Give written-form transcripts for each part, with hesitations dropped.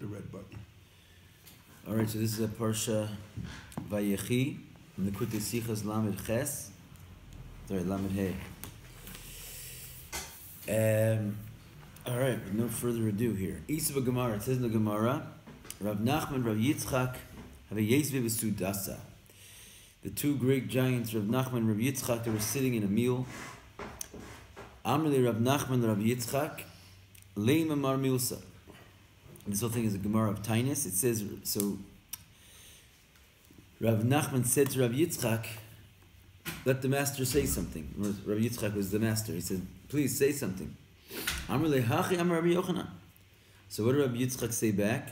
The red button. All right, so this is a Parsha Vayechi, in the Kutei Sichas Lamed Ches. Sorry, Lamed Hey. All right, with no further ado here. Isa Gemara, it says in the Gemara, Rav Nachman, Rav Yitzchak, have a Yeshiva Sudasa. The two great giants, Rav Nachman and Rav Yitzchak, they were sitting in a meal. Amrli Rav Nachman, Rav Yitzchak, Leima Mar Milsa. This whole thing is a Gemara of Tainus. It says, so Rav Nachman said to Rav Yitzchak, let the master say something. Rav Yitzchak was the master. He said, please say something. Amar lehachi amar Rabbi Yochanan. So what did Rabbi Yitzchak say back?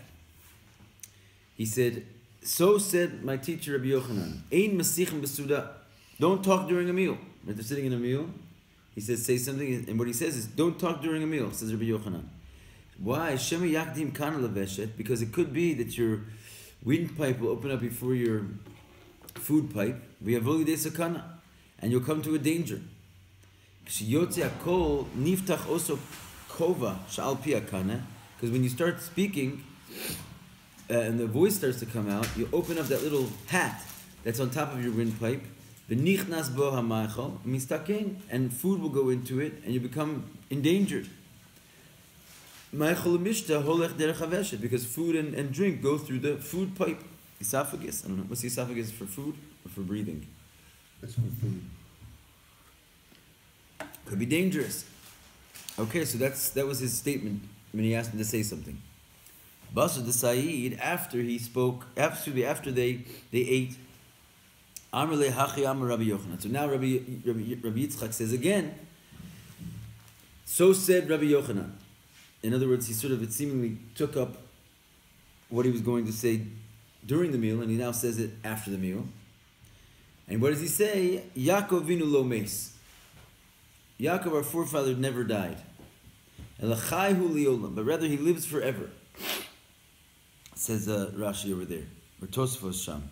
He said, so said my teacher Rabbi Yochanan, Ein masichem besuda. Don't talk during a meal. Right, they're sitting in a meal. He says, say something. And what he says is, don't talk during a meal, says Rabbi Yochanan. Why? Shema yakdim kana leveshet. Because it could be that your windpipe will open up before your food pipe. V'yavoli de sakana. And you'll come to a danger. Because when you start speaking and the voice starts to come out, you open up that little hat that's on top of your windpipe, and food will go into it and you become endangered. Because food and drink go through the food pipe, esophagus. I don't know, what's the esophagus for food or for breathing? That's for food. Could be dangerous. Okay, so that was his statement when he asked him to say something. Basar the Sayyid, after he spoke, after they ate, Amar lehachi amar Rabbi Yochanan. So now Rabbi Yitzchak says again, so said Rabbi Yochanan. In other words, it seemingly took up what he was going to say during the meal, and he now says it after the meal. And what does he say? Yaakov vinu lo meis. Yaakov, our forefather, never died. But rather he lives forever. Says Rashi over there. Or Tosfos Sham.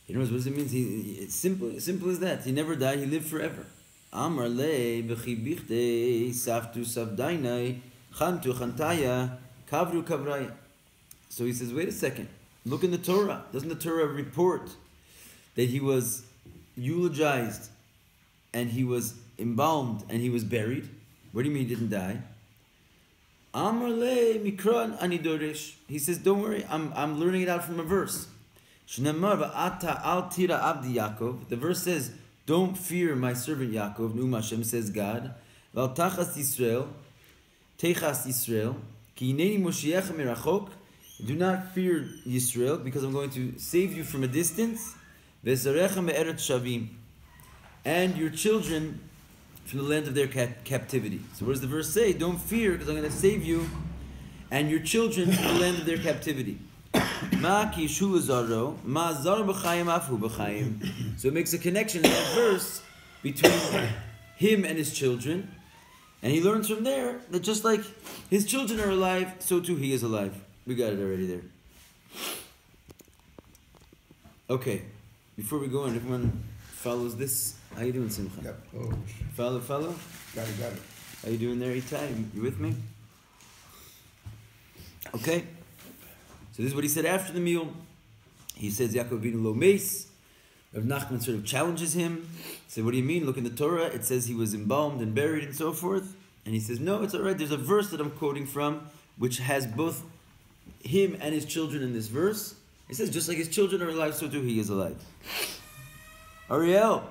You know what does it mean? It's simple as that. He never died, he lived forever. Amar le b'chibichte saftu savdainai chantu chantaya kavru kavraya. So he says, wait a second. Look in the Torah. Doesn't the Torah report that he was eulogized and he was embalmed and he was buried? What do you mean he didn't die? Amar le mikran anidorish. He says, don't worry, I'm learning it out from a verse. Shnamar va'ata al tira abdi Yaakov. The verse says, don't fear my servant Yaakov. Num Hashem, says God. Val tachas Yisrael, techas Yisrael, ki hineni moshiach mirachok. Do not fear Yisrael, because I'm going to save you from a distance. Ve'zarecha me'eret shavim. And your children from the land of their captivity. So what does the verse say? Don't fear, because I'm going to save you and your children from the land of their captivity. So it makes a connection in that verse between him and his children. And he learns from there that just like his children are alive, so too he is alive. We got it already there. Okay, before we go on, everyone follows this. How you doing, Simcha? Yep. Oh, Follow? got it. How you doing there, Itai? You with me? Okay. So this is what he said after the meal. He says, Yaakov vinu lo meis. Rav Nachman sort of challenges him. He said, what do you mean? Look in the Torah. It says he was embalmed and buried and so forth. And he says, no, it's all right. There's a verse that I'm quoting from which has both him and his children in this verse. He says, just like his children are alive, so too he is alive. Ariel.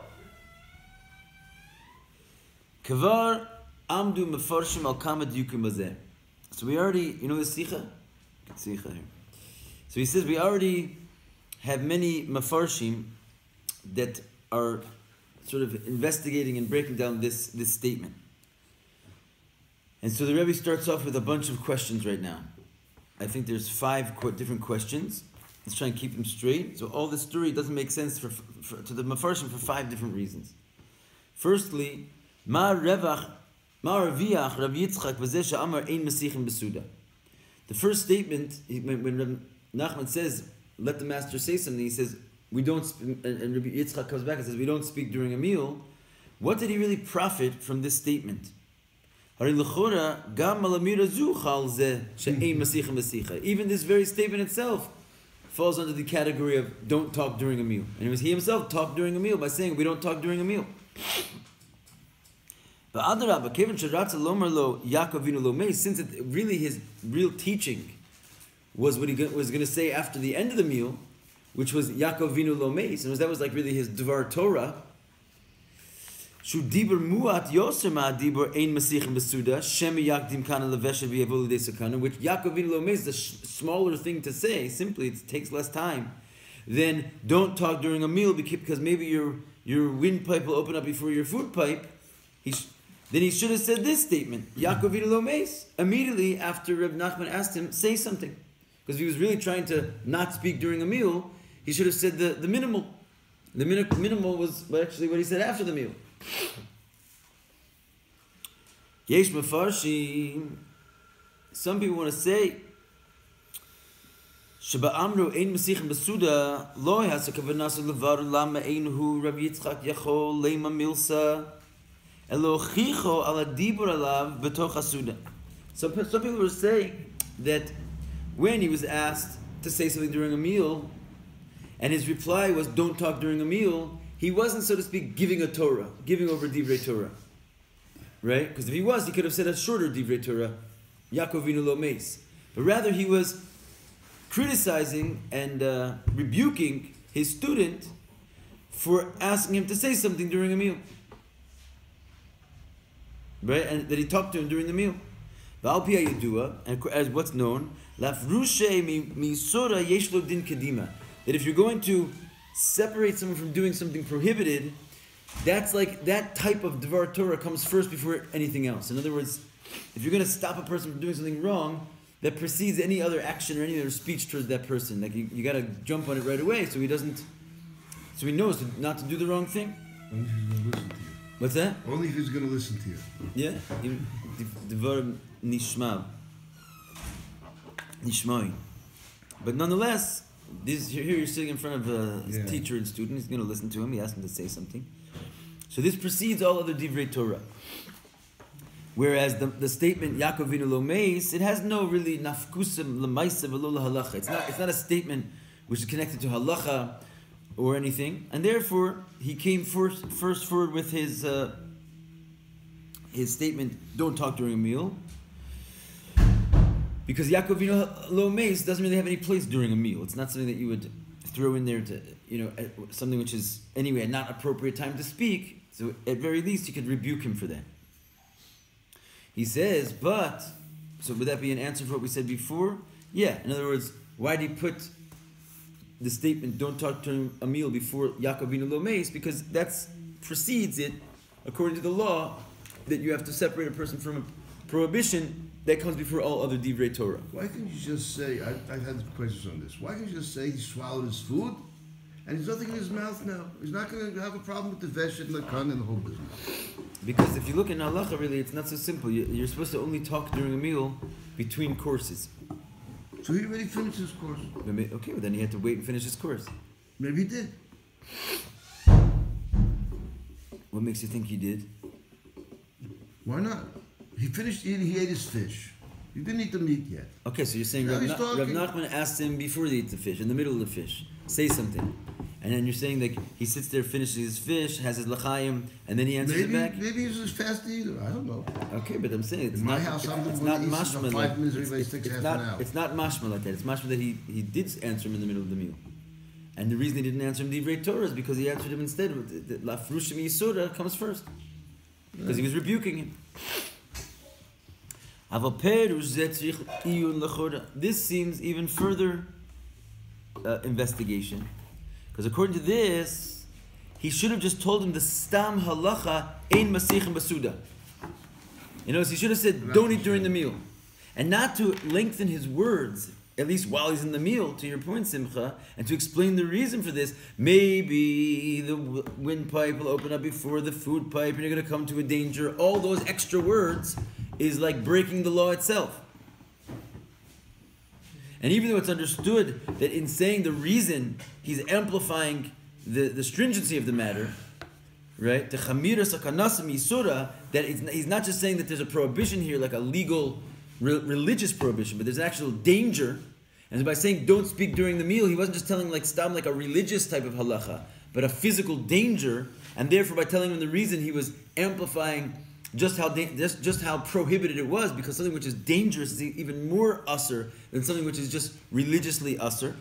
Kavar amdu mefarshim al kama diyukim bazeh. So we already, you know the Sikha? Sikha here. So he says we already have many mafarshim that are sort of investigating and breaking down this statement. And so the Rebbe starts off with a bunch of questions right now. I think there's 5 different questions. Let's try and keep them straight. So all this story doesn't make sense to the mafarshim for 5 different reasons. Firstly, Ma reviach Rav Yitzchak v'zeh she'amar ein masichim besuda. The first statement, when Rav Nachman says, let the master say something, he says, we don't, and Rabbi Yitzchak comes back and says, we don't speak during a meal. What did he really profit from this statement? Even this very statement itself falls under the category of don't talk during a meal. And it was he himself talked during a meal by saying we don't talk during a meal. But since really his real teaching was what he was going to say after the end of the meal, which was Yaakov Vinu Lo Meis, and that was like really his Dvar Torah. Shu dibur muat yoser ma dibur ein masichem besuda shemi yakdim kana levesha v'yavol l'dei sakana, which Yaakov Vinu Lo Meis is a smaller thing to say. Simply, it takes less time. Then don't talk during a meal because maybe your windpipe will open up before your food pipe. Then he should have said this statement, Yaakov Vinu Lo Meis, immediately after Reb Nachman asked him, say something. Because if he was really trying to not speak during a meal, he should have said the minimal. The minimal was actually what he said after the meal. Yesh mefarshim. Some people want to say, Sheba amru ein mesichem besuda lo hasa kavanasu levar lama einhu Rabbi Yitzchak yachol lema milsa elo chicho ala dibur alav betoch hasuda. Some people were saying that when he was asked to say something during a meal, and his reply was don't talk during a meal, he wasn't, so to speak, giving a Torah, giving over Divrei Torah. Right? Because if he was, he could have said a shorter Divrei Torah, Yaakov Vinu Lo Meis. But rather he was criticizing and rebuking his student for asking him to say something during a meal. Right? And that he talked to him during the meal. V'al-pi ha'yedua, and as what's known, lafrushe misora yesh lo din kedima. That if you're going to separate someone from doing something prohibited, that's like that type of Dvar Torah comes first before anything else. In other words, if you're going to stop a person from doing something wrong, that precedes any other action or any other speech towards that person. Like you got to jump on it right away, so he knows not to do the wrong thing. Only if he's going to listen to you. What's that? Only if he's going to listen to you. Yeah, Dvar nishma, nishmai. But nonetheless, here you're sitting in front of a teacher and student. He's going to listen to him. He asked him to say something. So this precedes all other Divrei Torah. Whereas the statement Yaakov Vinu Lo Meis, it has no really nafkusim l'maisa v'lo l'halacha. It's not a statement which is connected to halacha or anything, and therefore he came first forward with his statement, "Don't talk during a meal," because Yaakov Vinu Lo Meis doesn't really have any place during a meal. It's not something that you would throw in there to something which is anyway not appropriate time to speak. So at very least you could rebuke him for that. He says, so would that be an answer for what we said before? Yeah. In other words, why did he put the statement, don't talk during a meal before Yaakov Vinu Lo Meis? Because that precedes it, according to the law, that you have to separate a person from a prohibition that comes before all other Divrei Torah. Why can't you just say, I've had questions on this, why can't you just say he swallowed his food and there's nothing in his mouth now? He's not going to have a problem with the vesh and the kan and the whole business. Because if you look at halacha, really, it's not so simple. You're supposed to only talk during a meal between courses. So he already finished his course. Okay, well then he had to wait and finish his course. Maybe he did. What makes you think he did? Why not? He finished eating, he ate his fish. He didn't eat the meat yet. Okay, so you're saying Rav Nachman asked him before he eats the fish, in the middle of the fish, say something. And then you're saying that he sits there, finishes his fish, has his l'chaim, and then he answers it back? Maybe he's just fast eater. I don't know. Okay, but I'm saying it's in not... my house, it's not mashma. 5 minutes, everybody takes half an hour. It's not mashma like that. It's mashma that he did answer him in the middle of the meal. And the reason he didn't answer him Divrei Torah is because he answered him instead. La frushim yisura comes first. Because he was rebuking him. This seems even further investigation. Because according to this, he should have just told him the stam halacha ein masichem basuda. He should have said, don't eat during the meal. And not to lengthen his words, at least while he's in the meal, to your point, Simcha, and to explain the reason for this. Maybe the windpipe will open up before the food pipe and you're going to come to a danger. All those extra words is like breaking the law itself. And even though it's understood that in saying the reason, he's amplifying the stringency of the matter, right? That he's not just saying that there's a prohibition here, like a legal, religious prohibition, but there's an actual danger. And by saying don't speak during the meal, he wasn't just telling like stam like a religious type of halacha, but a physical danger. And therefore, by telling him the reason, he was amplifying just how prohibited it was, because something which is dangerous is even more usser than something which is just religiously usser.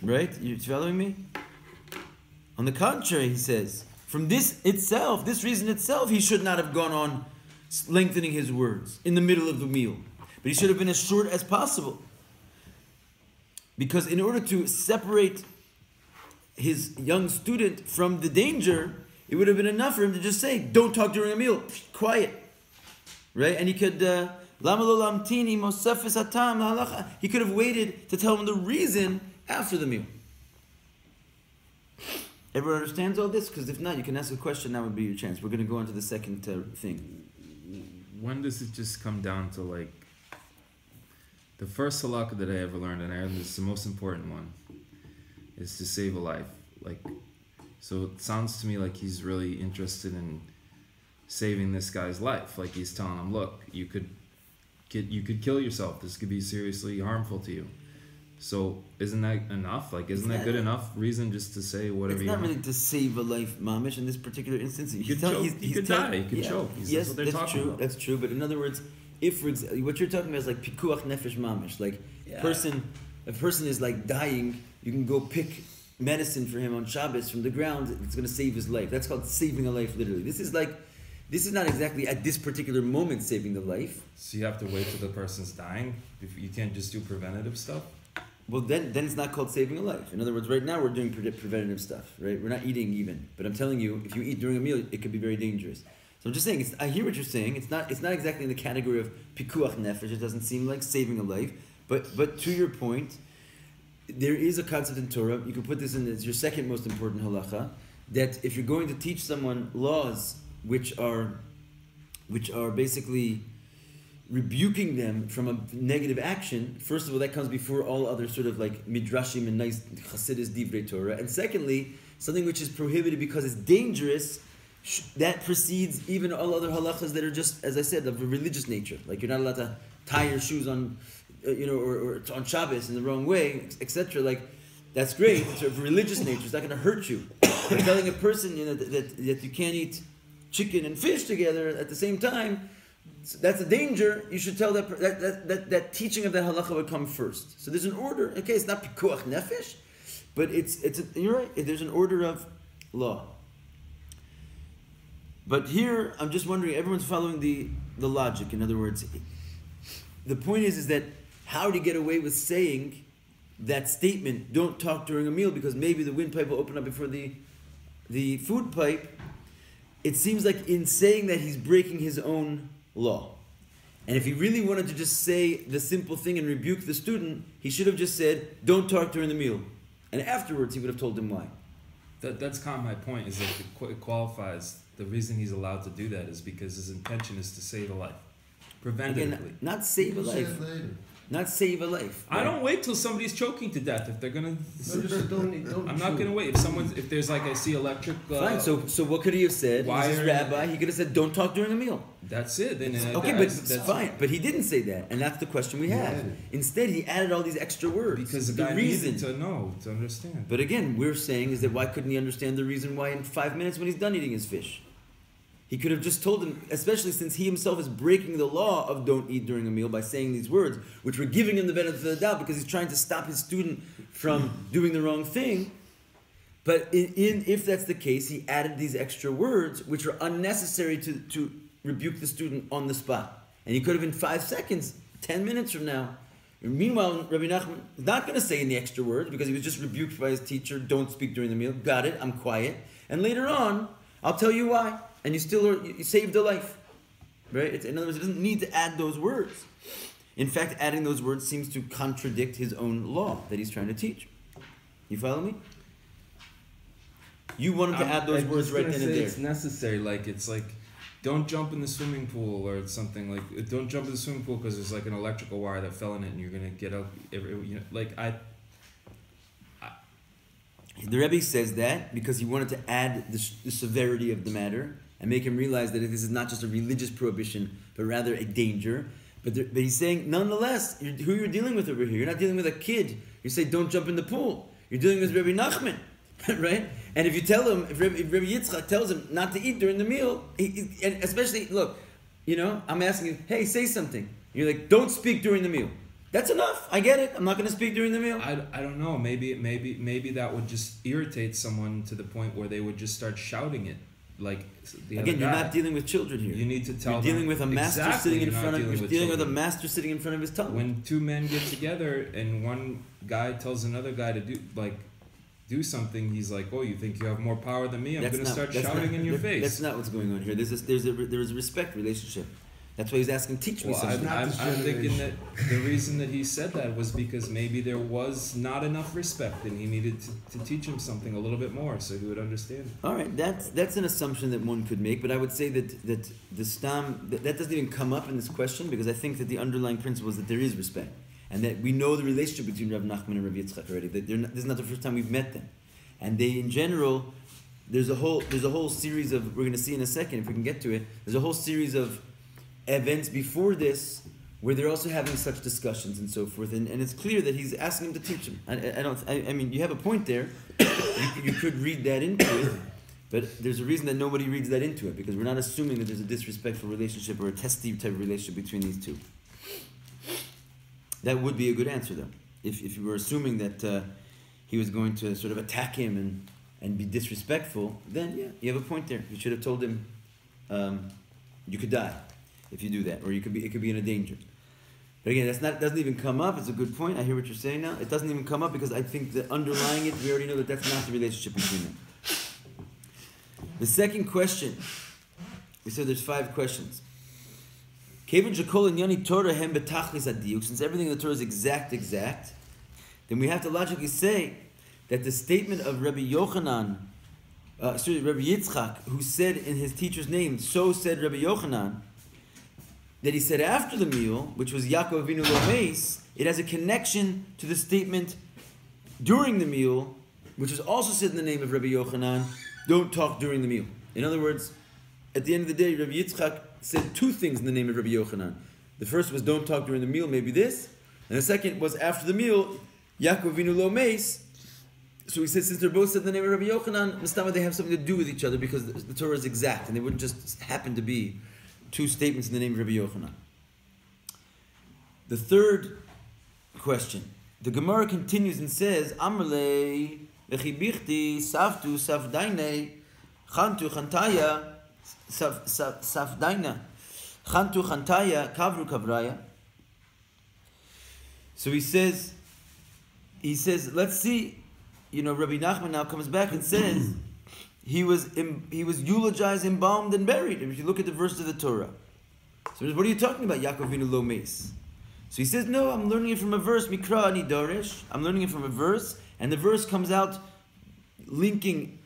Right? You following me? On the contrary, he says, from this reason itself, he should not have gone on lengthening his words in the middle of the meal. But he should have been as short as possible. Because in order to separate his young student from the danger, it would have been enough for him to just say, don't talk during a meal, quiet. Right? And he could, he could have waited to tell him the reason after the meal. Everyone understands all this? Because if not, you can ask a question, that would be your chance. We're going to go on to the second thing. When does it just come down to like, the first halakha that I ever learned, and I learned this is the most important one, is to save a life. Like, so it sounds to me like he's really interested in saving this guy's life. Like he's telling him, look, you could kill yourself. This could be seriously harmful to you. So isn't that enough? Like, isn't that good enough reason just to say whatever you want? It's not really to save a life, mamish, in this particular instance. You could die. You could choke. Yes, that's true. That's true. But in other words, if what you're talking about is like pikuach nefesh mamish, like a person is like dying, you can go pick medicine for him on Shabbos from the ground. It's going to save his life. That's called saving a life, literally. This is not exactly at this particular moment saving the life. So you have to wait till the person's dying. You can't just do preventative stuff. Well, then it's not called saving a life. In other words, right now we're doing preventative stuff, right? We're not eating even. But I'm telling you, if you eat during a meal, it could be very dangerous. So I'm just saying, I hear what you're saying. It's not exactly in the category of pikuach nefesh. It doesn't seem like saving a life. But to your point, there is a concept in Torah. You can put this in as your second most important halacha, that if you're going to teach someone laws which are basically rebuking them from a negative action, first of all, that comes before all other sort of like midrashim and nice Chassidus divrei Torah. And secondly, something which is prohibited because it's dangerous, that precedes even all other halachas that are just, as I said, of a religious nature. Like you're not allowed to tie your shoes on, or on Shabbos in the wrong way, etc. Like that's great. It's of religious nature. It's not going to hurt you. But telling a person, that you can't eat chicken and fish together at the same time, that's a danger. You should tell that teaching of that halacha would come first. So there's an order. Okay, it's not pikuach nefesh, but you're right. There's an order of law. But here, I'm just wondering, everyone's following the logic. In other words, the point is that how do you get away with saying that statement, don't talk during a meal, because maybe the windpipe will open up before the food pipe. It seems like in saying that he's breaking his own law. And if he really wanted to just say the simple thing and rebuke the student, he should have just said, don't talk during the meal. And afterwards, he would have told him why. That's kind of my point, is that it qualifies. The reason he's allowed to do that is because his intention is to save a life. Preventatively. Again, not save a life. Not save a life. Right? I don't wait till somebody's choking to death if they're gonna. I'm not gonna wait. If there's like I see electric. Fine. So what could he have said? He's a rabbi. He could have said, "Don't talk during a meal." That's it. Then okay, but it's fine. But he didn't say that, and that's the question we have. Instead, he added all these extra words because the guy needed to know, to understand. But again, we're saying is that why couldn't he understand the reason why in 5 minutes when he's done eating his fish? He could have just told him, especially since he himself is breaking the law of don't eat during a meal by saying these words, which we're giving him the benefit of the doubt because he's trying to stop his student from doing the wrong thing. But if that's the case, he added these extra words, which are unnecessary to rebuke the student on the spot. And he could have in 5 seconds, 10 minutes from now. Meanwhile, Rabbi Nachman is not going to say in the extra words because he was just rebuked by his teacher, don't speak during the meal. Got it, I'm quiet. And later on, I'll tell you why. And you saved a life, right? In other words, it doesn't need to add those words. In fact, adding those words seems to contradict his own law that he's trying to teach. You follow me? You wanted to add those words right then and there. It's necessary. It's like, don't jump in the swimming pool or something like. Don't jump in the swimming pool because there's like an electrical wire that fell in it and you're gonna get out. The Rebbe says that because he wanted to add the severity of the matter and make him realize that this is not just a religious prohibition, but rather a danger. But he's saying, nonetheless, who you're dealing with over here, you're not dealing with a kid. You say, don't jump in the pool. You're dealing with Rabbi Nachman, right? And if you tell him, if Rabbi Yitzchak tells him not to eat during the meal, and especially, look, I'm asking you, hey, say something. You're like, don't speak during the meal. That's enough. I get it. I'm not going to speak during the meal. I don't know. Maybe that would just irritate someone to the point where they would just start shouting it. Like the other guy. You're not dealing with children here. You need to tell You're dealing with a master sitting in front of. You're dealing with a master sitting in front of his tongue. When two men get together and one guy tells another guy to do something, he's like, "Oh, you think you have more power than me? I'm going to start shouting in your face." That's not what's going on here. There is a respect relationship. That's why he's asking, teach me something. I'm thinking that the reason that he said that was because maybe there was not enough respect and he needed to teach him something a little bit more so he would understand it. All right, that's an assumption that one could make, but I would say that the stam, that doesn't even come up in this question because I think that the underlying principle is that there is respect and that we know the relationship between Rav Nachman and Rav Yitzchak already. That this is not the first time we've met them. And they, in general, there's a whole series of, we're going to see in a second if we can get to it, there's a whole series of events before this where they're also having such discussions and so forth, and it's clear that he's asking him to teach him. I mean, you have a point there. You could read that into it, but there's a reason that nobody reads that into it because we're not assuming that there's a disrespectful relationship or a testy type of relationship between these two. That would be a good answer, though, if you were assuming that he was going to sort of attack him and be disrespectful. Then yeah, you have a point there. You should have told him you could die if you do that, or it could be in a danger. But again, doesn't even come up. It's a good point. I hear what you're saying now. It doesn't even come up because I think that underlying it, we already know that that's not the relationship between them. The second question, we said there's 5 questions. Since everything in the Torah is exact, then we have to logically say that the statement of Rabbi Yochanan, Rabbi Yitzchak, who said in his teacher's name, so said Rabbi Yochanan, that he said after the meal, which was Yaakov Avinu lo meis, it has a connection to the statement during the meal, which is also said in the name of Rabbi Yochanan, don't talk during the meal. In other words, at the end of the day, Rabbi Yitzchak said 2 things in the name of Rabbi Yochanan. The first was don't talk during the meal, maybe this, and the second was after the meal, Yaakov Avinu lo meis. So he said, since they're both said in the name of Rabbi Yochanan, Mustama, they have something to do with each other because the Torah is exact, and they wouldn't just happen to be 2 statements in the name of Rabbi Yochanan. The third question, the Gemara continues and says, Amrle v'chibichti saftu safdaine chantu chantaya safdaina chantu chantaya kavru kavraya. So he says, let's see, Rabbi Nachman now comes back and says, he was eulogized, embalmed, and buried. If you look at the verse of the Torah. So what are you talking about, Yaakov Avinu lo meis? So he says, no, I'm learning it from a verse, Mikra ani Darech. I'm learning it from a verse, and the verse comes out linking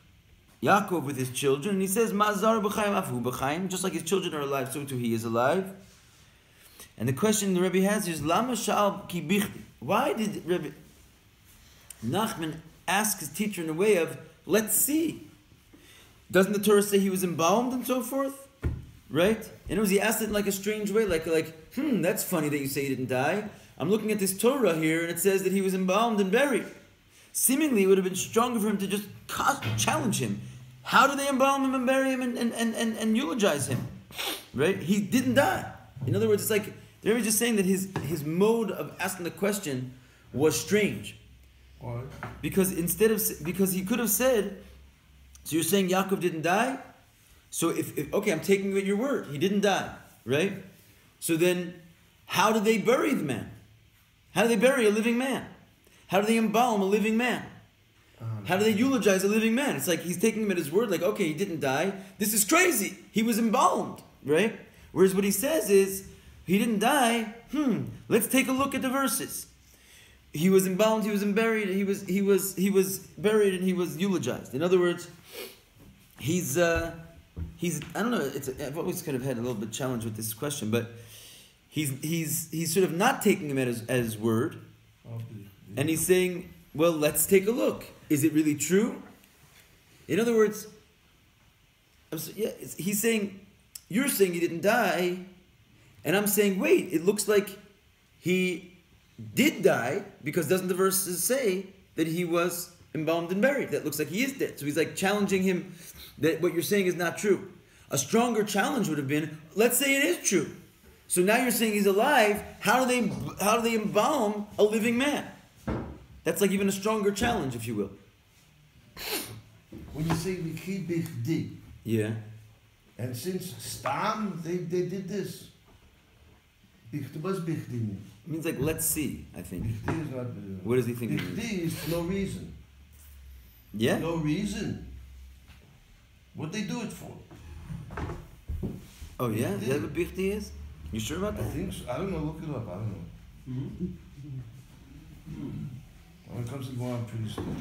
Yaakov with his children, and he says, Ma'azar b'chaim afu b'chaim, just like his children are alive, so too he is alive. And the question the Rebbe has is, Lama sha'al ki bichti? Why did Rebbe Nachman ask his teacher in a way of, let's see? Doesn't the Torah say he was embalmed and so forth? Right? In other words, he asked it in like a strange way, like, that's funny that you say he didn't die. I'm looking at this Torah here, and it says that he was embalmed and buried. Seemingly, it would have been stronger for him to just challenge him. How do they embalm him and bury him and eulogize him? Right? He didn't die. In other words, it's like, they're just saying that his mode of asking the question was strange. Why? Because he could have said, so you're saying Yaakov didn't die? So if okay, I'm taking you at your word. He didn't die, right? So then, how do they bury the man? How do they bury a living man? How do they embalm a living man? How do they eulogize a living man? It's like he's taking him at his word, like, okay, he didn't die. This is crazy. He was embalmed, right? Whereas what he says is, he didn't die. Let's take a look at the verses. He was embalmed, he was buried, he was buried, and he was eulogized. In other words, he's I don't know. I've always kind of had a little bit of challenge with this question, but he's sort of not taking him at his word, and he's saying, well, let's take a look. Is it really true? In other words, he's saying, you're saying he didn't die, and I'm saying, wait, it looks like he did die, because doesn't the verses say that he was embalmed and buried? That looks like he is dead. So he's like challenging him that what you're saying is not true. A stronger challenge would have been, let's say it is true. So now you're saying he's alive. How do they embalm a living man? That's like even a stronger challenge, if you will. When you say V'chi Bichdi, Yeah. and since Stam, they did this. Bichdi was Bichdi. It means like, let's see, I think. Bichdi is not... What does he think it Bichdi is for no reason. Yeah? No reason. What they do it for? Oh yeah? Is that what Bichdi is? You sure about I that? think so. I don't know. Look it up. I don't know. When it comes to going, I'm pretty stupid.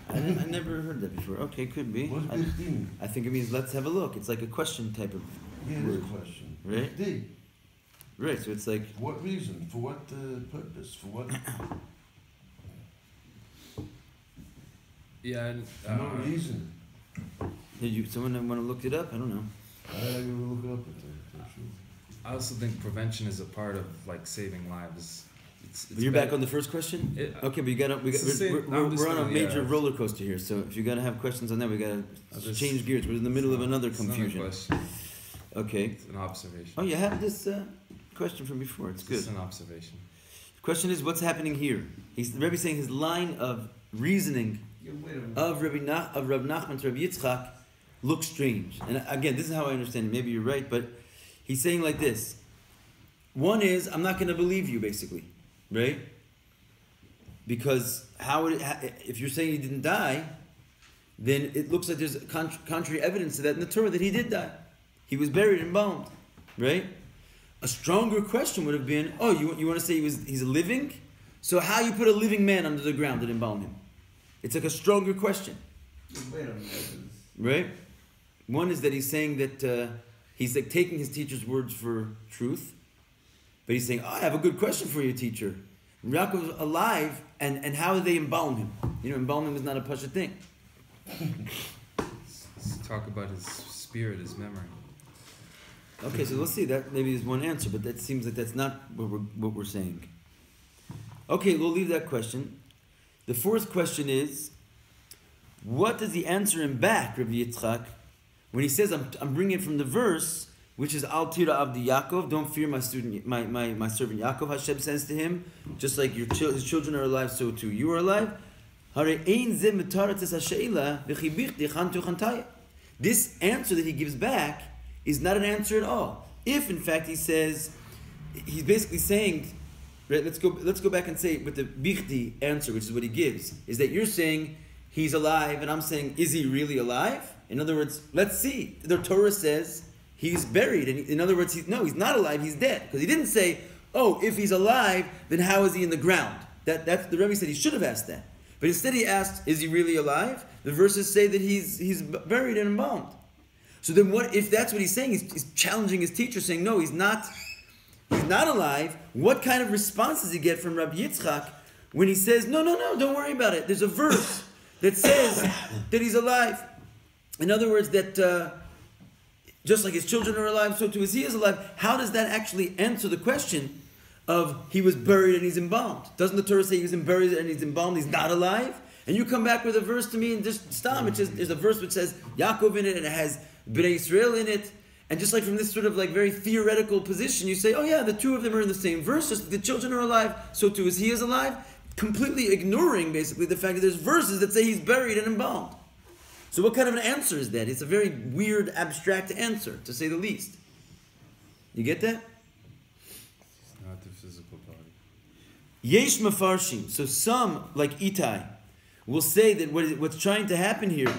I never heard that before. Okay, could be. What's Bichdi? I think it means let's have a look. It's like a question type of Yeah, it's word. a question. Right? Bichdi. Right, so it's like... For what reason? For what purpose? For what? Yeah. No reason. Someone want to look it up? I don't know. I will look it up. Sure. I also think prevention is a part of like saving lives. But you're back on the first question? Okay, but we're on a major roller coaster here, so if you gotta have questions on that, we gotta change gears. We're in the middle of another confusion. Okay. It's an observation. Oh, you have this question from before. It's good. It's an observation. The question is, what's happening here? The Rebbe saying his line of reasoning of Rav Nachman to Rabbi Yitzchak looks strange. And again, this is how I understand it. Maybe you're right, but he's saying like this. One is, I'm not going to believe you, basically. Right? Because if you're saying he didn't die, then it looks like there's contrary evidence to that in the Torah that he did die. He was buried and embalmed. Right? A stronger question would have been, oh, you want to say he's a living? So how you put a living man under the ground and embalm him? It's like a stronger question. Right? One is that he's saying that he's like taking his teacher's words for truth. But he's saying, I have a good question for you, teacher. Yaakov's alive, and how do they embalm him? Embalm him is not a pasha thing. Let's talk about his spirit, his memory. Okay, so let's see. That maybe is one answer, but that seems like that's not what we're saying. Okay, we'll leave that question. The fourth question is, what does he answer him back, Rabbi Yitzchak, when he says, I'm bringing it from the verse, which is Al Tira Avdi Yaakov, don't fear my servant Yaakov. Hashem says to him, just like his children are alive, so too you are alive. This answer that he gives back is not an answer at all. If in fact he says, he's basically saying, right, let's go back and say with the Bichdi answer, which is what he gives, is that you're saying he's alive, and I'm saying, is he really alive? In other words, let's see. The Torah says he's buried. And in other words, he's not alive, he's dead. Because he didn't say, oh, if he's alive, then how is he in the ground? That's the Rebbe said he should have asked that. But instead he asked, is he really alive? The verses say that he's buried and embalmed. So then what if that's what he's saying? He's challenging his teacher, saying, no, he's not alive. What kind of response does he get from Rabbi Yitzchak when he says, no, don't worry about it. There's a verse that says that he's alive. In other words, that just like his children are alive, so too is he is alive. How does that actually answer the question of he was buried and he's embalmed? Doesn't the Torah say he was buried and he's embalmed, he's not alive? And you come back with a verse to me and just stop. There's a verse which says Yaakov in it and it has Bnei Israel in it. And just like from this sort of like very theoretical position, you say, oh yeah, the two of them are in the same verse, just the children are alive, so too is he is alive. Completely ignoring basically the fact that there's verses that say he's buried and embalmed. So what kind of an answer is that? It's a very weird, abstract answer, to say the least. You get that? It's not the physical body. Yesh Mefarshim. So some, like Itai, will say that what's trying to happen here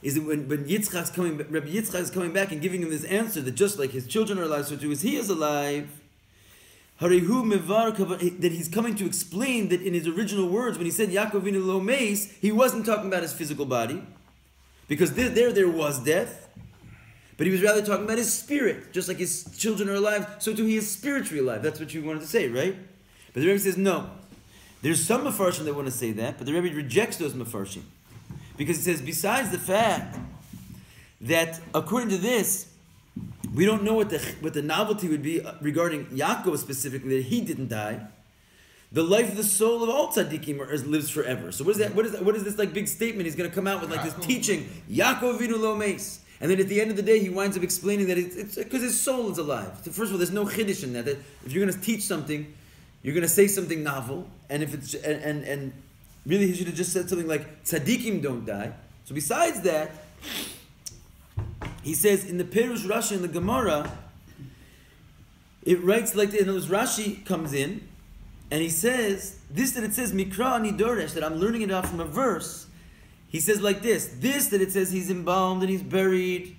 is that when Rabbi Yitzchak is coming back and giving him this answer, that just like his children are alive, so too is he is alive, that he's coming to explain that in his original words, when he said Yaakov Avinu lo meis, he wasn't talking about his physical body, because there was death, but he was rather talking about his spirit. Just like his children are alive, so too he is spiritually alive. That's what you wanted to say, right? But the Rebbe says no. There's some Mefarshim that want to say that, but the Rebbe rejects those Mefarshim. Because it says, besides the fact that according to this, we don't know what the novelty would be regarding Yaakov specifically, that he didn't die. The life of the soul of all tzaddikim lives forever. So what is that? What is this like big statement? He's going to come out with like this teaching, Yaakov Avinu lo meis. And then at the end of the day, he winds up explaining that it's because his soul is alive. So first of all, there's no chiddush in that. That if you're going to teach something, you're going to say something novel. And if it's and really, he should have just said something like tzaddikim don't die. So besides that, he says in the Perush Rashi in the Gemara, it writes like this. In other words, Rashi comes in and he says this, that it says Mikra ani Darech, that I'm learning it out from a verse. He says like this that it says he's embalmed and he's buried.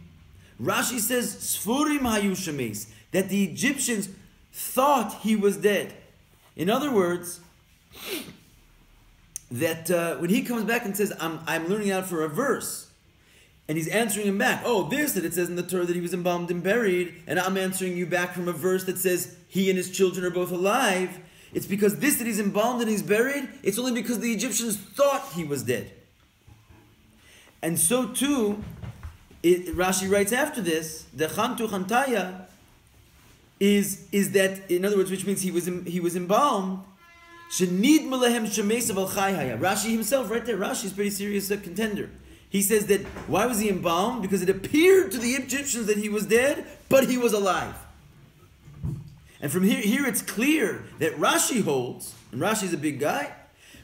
Rashi says Sfurim hayu shemes, that the Egyptians thought he was dead. In other words, that when he comes back and says I'm learning out for a verse, and he's answering him back, that it says in the Torah that he was embalmed and buried, and I'm answering you back from a verse that says he and his children are both alive. It's because this that he's embalmed and he's buried, it's only because the Egyptians thought he was dead. And so too, Rashi writes after this, the chantu chantaya is that, in other words, which means he was embalmed. Shenid melehem shemesav al chayhaya. Rashi himself, right there, Rashi is pretty serious contender. He says that why was he embalmed? Because it appeared to the Egyptians that he was dead, but he was alive. And from here it's clear that Rashi holds, and Rashi's a big guy,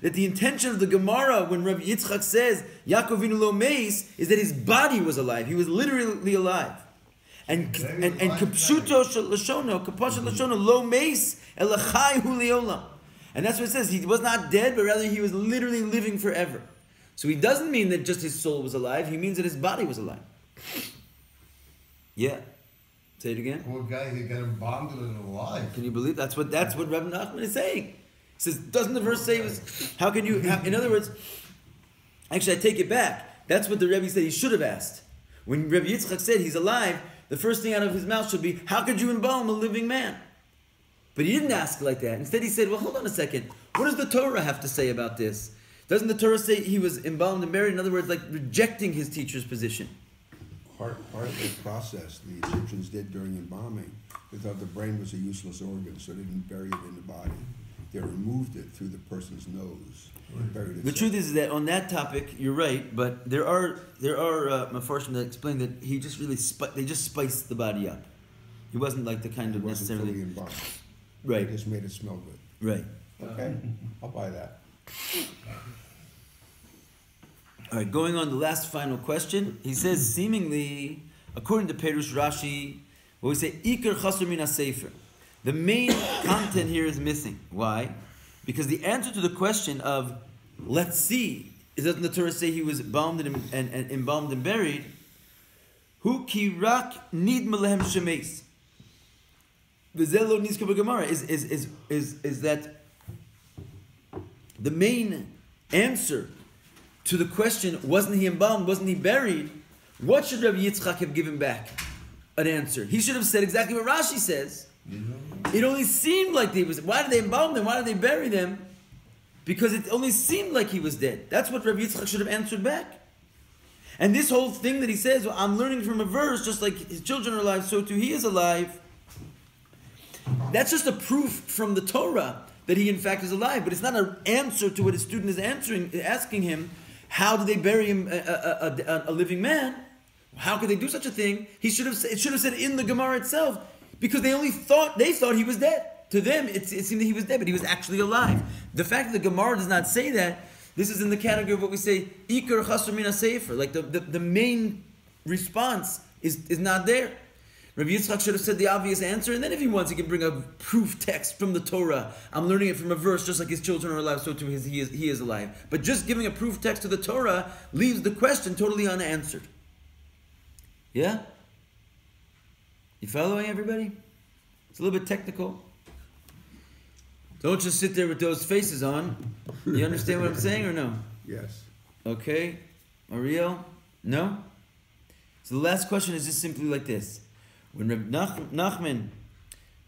that the intention of the Gemara when Rabbi Yitzchak says Yaakov Avinu lo meis is that his body was alive. He was literally alive. And kapshuto lashono, kapasha lashono lo meis elachai hu leolam. And that's what it says. He was not dead, but rather he was literally living forever. So he doesn't mean that just his soul was alive. He means that his body was alive. Yeah. Say it again. Poor guy, he got embalmed and alive. Can you believe that's what Rabbi Nachman is saying? He says, doesn't the verse say it was? How can you? In other words, actually, I take it back. That's what the Rebbe said he should have asked. When Rabbi Yitzchak said he's alive, the first thing out of his mouth should be, "How could you embalm a living man?" But he didn't ask like that. Instead, he said, "Well, hold on a second. What does the Torah have to say about this? Doesn't the Torah say he was embalmed and buried?" In other words, like rejecting his teacher's position. Part of the process the Egyptians did during embalming, they thought the brain was a useless organ, so they didn't bury it in the body. They removed it through the person's nose and buried it. The truth is that on that topic, you're right, but there are Mefarshim that explain that he just really they just spiced the body up. He wasn't like the kind of necessarily fully embalmed. right. They just made it smell good. Right. Okay, I'll buy that. All right, going on the last final question. He says, seemingly, according to Perush Rashi, what we say, Iker Chasur Min HaSefer. The main content here is missing. Why? Because the answer to the question of, let's see, doesn't the Torah say he was embalmed and embalmed and buried? Hu ki rak nid melehem shemes. V'zelo nizkar b'Gemara is that the main answer to the question, wasn't he embalmed, wasn't he buried? What should Rabbi Yitzchak have given back? An answer. He should have said exactly what Rashi says. It only seemed like he was. Why did they embalm them? Why did they bury them? Because it only seemed like he was dead. That's what Rabbi Yitzchak should have answered back. And this whole thing that he says, well, I'm learning from a verse, just like his children are alive, so too he is alive. That's just a proof from the Torah that he in fact is alive. But it's not an answer to what his student is asking him. How did they bury him, a living man? How could they do such a thing? It should have said in the Gemara itself, because they thought he was dead. To them, it seemed that he was dead, but he was actually alive. The fact that the Gemara does not say that, this is in the category of what we say, Iker Chasur Min HaSefer. Like the main response is not there. Rabbi Yitzchak should have said the obvious answer, and then if he wants, he can bring a proof text from the Torah. I'm learning it from a verse, just like his children are alive, so too he is alive. But just giving a proof text to the Torah leaves the question totally unanswered. Yeah? You following, everybody? It's a little bit technical. Don't just sit there with those faces on. You understand what I'm saying or no? Yes. Okay. Ariel? No? So the last question is just simply like this. When Reb Nachman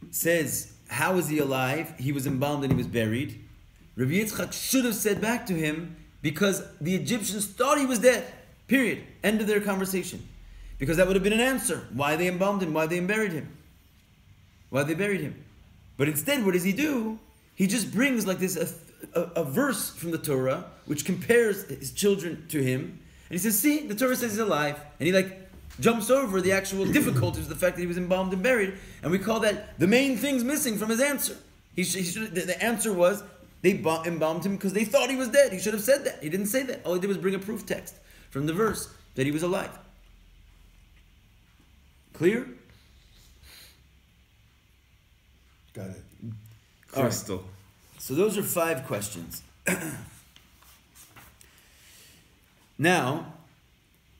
says, how is he alive? He was embalmed and he was buried. Rabbi Yitzchak should have said back to him, because the Egyptians thought he was dead. Period. End of their conversation. Because that would have been an answer. Why they embalmed him, why they buried him. Why they buried him. But instead, what does he do? He just brings like this a verse from the Torah which compares his children to him, and he says, see, the Torah says he's alive, and he like jumps over the actual difficulties of the fact that he was embalmed and buried, and we call that the main things missing from his answer. The answer was they embalmed him because they thought he was dead. He should have said that. He didn't say that. All he did was bring a proof text from the verse that he was alive. Clear? Got it. Crystal. Right. So those are 5 questions. Now,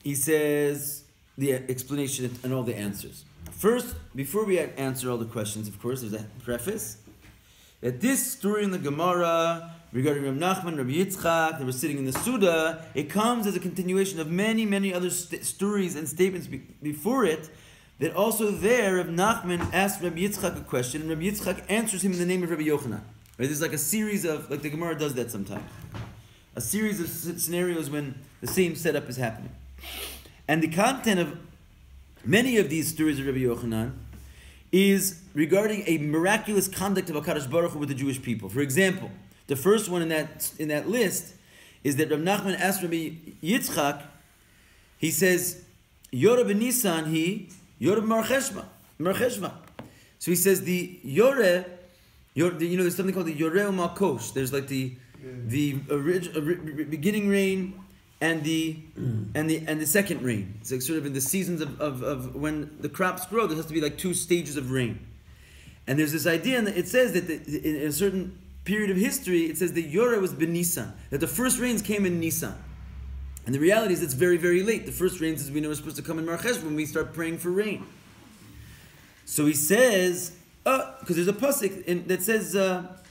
he says the explanation and all the answers. First, before we answer all the questions, of course, there's a preface that this story in the Gemara regarding Reb Nachman, Rabbi Yitzchak, they were sitting in the Suda, it comes as a continuation of many, many other stories and statements before it, that also there, Reb Nachman asked Rabbi Yitzchak a question, and Rabbi Yitzchak answers him in the name of Rabbi Yochanan. Right? There's like a series of, like the Gemara does that sometimes. A series of scenarios when the same setup is happening. And the content of many of these stories of Rabbi Yochanan is regarding a miraculous conduct of HaKadosh Baruch Hu with the Jewish people. For example, the first one in that list is that Reb Nachman asked Rabbi Yitzchak, he says, Yoreh b'Nisan he, Yoreh b'Mar So he says the Yoreh, there's something called the Yoreh u'Malkosh. There's like the beginning rain and the second rain. It's like sort of in the seasons of when the crops grow, there has to be like 2 stages of rain. And there's this idea, and it says that in a certain period of history, it says the Yoreh was b'Nisan, that the first rains came in Nisan. And the reality is it's very, very late. The first rains, as we know, are supposed to come in Mar Cheshvan when we start praying for rain. So he says, because there's a pasuk that says that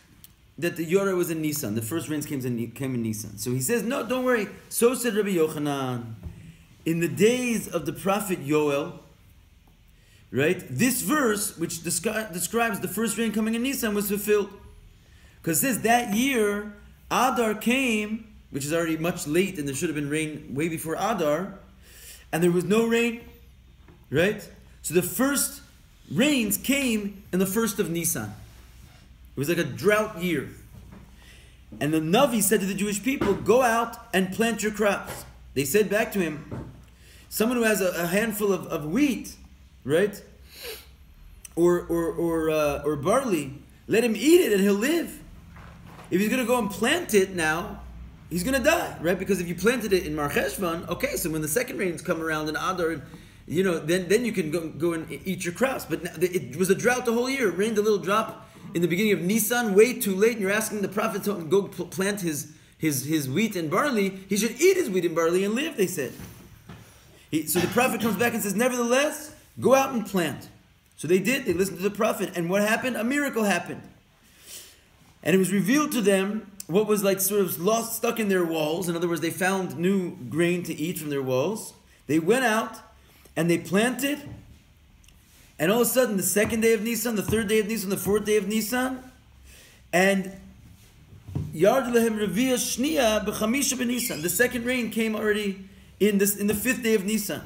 the Yoreh was in Nisan. The first rains came in Nisan. So he says, no, don't worry. So said Rabbi Yochanan. In the days of the prophet Yoel, right, this verse, which describes the first rain coming in Nisan, was fulfilled. Because it says that year, Adar came, which is already much late, and there should have been rain way before Adar, and there was no rain, right? So the first rains came in the first of Nisan. It was like a drought year. And the Navi said to the Jewish people, go out and plant your crops. They said back to him, someone who has a handful of wheat, right? Or barley, let him eat it and he'll live. If he's going to go and plant it now, he's going to die, right? Because if you planted it in Mar Cheshvan, okay, so when the second rains come around in Adar, then you can go and eat your crops. But it was a drought the whole year. It rained a little drop in the beginning of Nisan, way too late, and you're asking the prophet to go plant his wheat and barley. He should eat his wheat and barley and live, they said. So the prophet comes back and says, nevertheless, go out and plant. So they did. They listened to the prophet. And what happened? A miracle happened. And it was revealed to them what was like sort of stuck in their walls. In other words, they found new grain to eat from their walls. They went out and they planted. And all of a sudden, the second day of Nisan, the third day of Nisan, the fourth day of Nisan, and Yard lehem Revi'ah Shniya b'Chamisha b'Nisan. The second rain came already in the 5th day of Nisan.